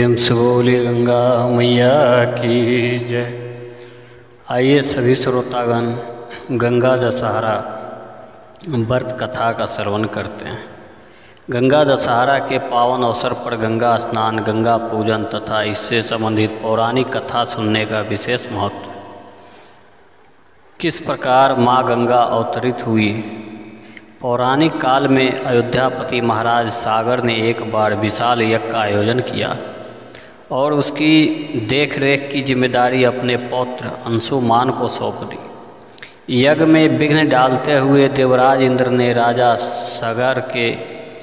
प्रेम से बोली गंगा मैया की जय। आइए सभी श्रोतागण गंगा दशहरा व्रत कथा का श्रवण करते हैं। गंगा दशहरा के पावन अवसर पर गंगा स्नान, गंगा पूजन तथा इससे संबंधित पौराणिक कथा सुनने का विशेष महत्व। किस प्रकार माँ गंगा अवतरित हुई। पौराणिक काल में अयोध्यापति महाराज सागर ने एक बार विशाल यज्ञ का आयोजन किया और उसकी देखरेख की जिम्मेदारी अपने पौत्र अंशुमान को सौंप दी। यज्ञ में विघ्न डालते हुए देवराज इंद्र ने राजा सागर के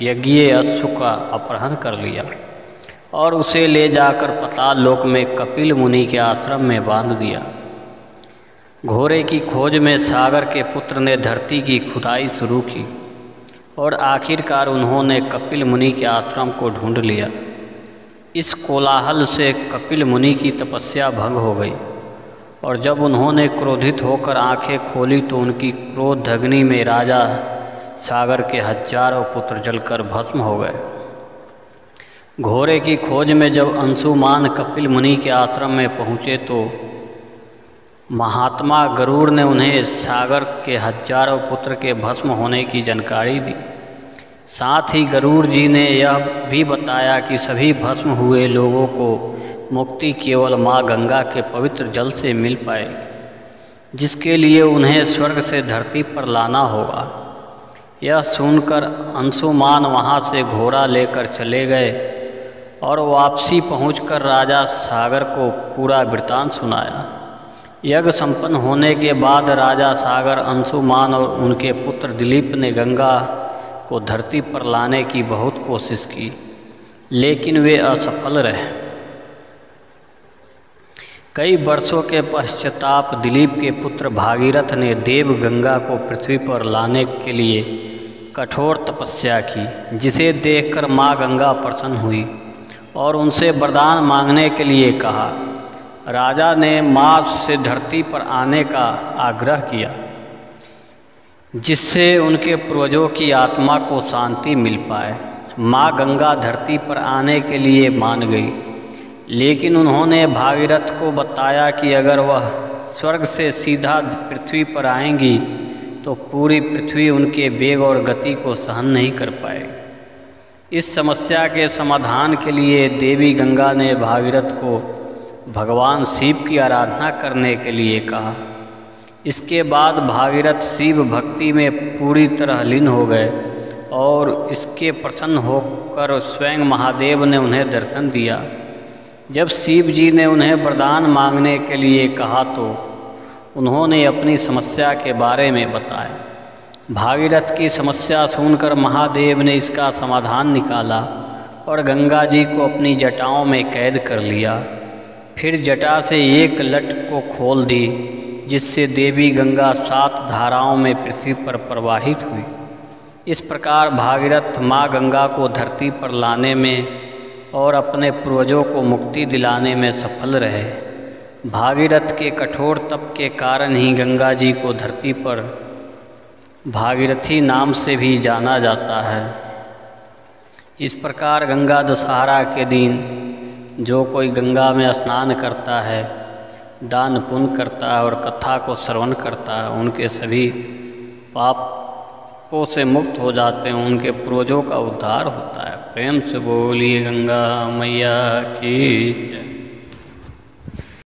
यज्ञीय अश्व का अपहरण कर लिया और उसे ले जाकर पाताल लोक में कपिल मुनि के आश्रम में बांध दिया। घोड़े की खोज में सागर के पुत्र ने धरती की खुदाई शुरू की और आखिरकार उन्होंने कपिल मुनि के आश्रम को ढूंढ लिया। इस कोलाहल से कपिल मुनि की तपस्या भंग हो गई और जब उन्होंने क्रोधित होकर आंखें खोली तो उनकी क्रोध अग्नि में राजा सागर के हजारों पुत्र जलकर भस्म हो गए। घोड़े की खोज में जब अंशुमान कपिल मुनि के आश्रम में पहुँचे तो महात्मा गरुड़ ने उन्हें सागर के हजारों पुत्र के भस्म होने की जानकारी दी। साथ ही गरुड़ जी ने यह भी बताया कि सभी भस्म हुए लोगों को मुक्ति केवल माँ गंगा के पवित्र जल से मिल पाएगी, जिसके लिए उन्हें स्वर्ग से धरती पर लाना होगा। यह सुनकर अंशुमान वहाँ से घोड़ा लेकर चले गए और वापसी पहुंचकर राजा सागर को पूरा वृत्तांत सुनाया। यज्ञ संपन्न होने के बाद राजा सागर, अंशुमान और उनके पुत्र दिलीप ने गंगा को धरती पर लाने की बहुत कोशिश की, लेकिन वे असफल रहे। कई वर्षों के पश्चाताप दिलीप के पुत्र भागीरथ ने देव गंगा को पृथ्वी पर लाने के लिए कठोर तपस्या की, जिसे देखकर माँ गंगा प्रसन्न हुई और उनसे वरदान मांगने के लिए कहा। राजा ने माँ से धरती पर आने का आग्रह किया, जिससे उनके पूर्वजों की आत्मा को शांति मिल पाए। माँ गंगा धरती पर आने के लिए मान गई, लेकिन उन्होंने भागीरथ को बताया कि अगर वह स्वर्ग से सीधा पृथ्वी पर आएंगी तो पूरी पृथ्वी उनके वेग और गति को सहन नहीं कर पाएगी। इस समस्या के समाधान के लिए देवी गंगा ने भागीरथ को भगवान शिव की आराधना करने के लिए कहा। इसके बाद भागीरथ शिव भक्ति में पूरी तरह लीन हो गए और इसके प्रसन्न होकर स्वयं महादेव ने उन्हें दर्शन दिया। जब शिव जी ने उन्हें वरदान मांगने के लिए कहा तो उन्होंने अपनी समस्या के बारे में बताया। भागीरथ की समस्या सुनकर महादेव ने इसका समाधान निकाला और गंगा जी को अपनी जटाओं में कैद कर लिया। फिर जटा से एक लट को खोल दी, जिससे देवी गंगा 7 धाराओं में पृथ्वी पर प्रवाहित हुई। इस प्रकार भागीरथ माँ गंगा को धरती पर लाने में और अपने पूर्वजों को मुक्ति दिलाने में सफल रहे। भागीरथ के कठोर तप के कारण ही गंगा जी को धरती पर भागीरथी नाम से भी जाना जाता है। इस प्रकार गंगा दशहरा के दिन जो कोई गंगा में स्नान करता है, दान पुण्य करता है और कथा को श्रवण करता है, उनके सभी पापों से मुक्त हो जाते हैं, उनके पूर्वजों का उद्धार होता है। प्रेम से बोलिए गंगा मैया की जय।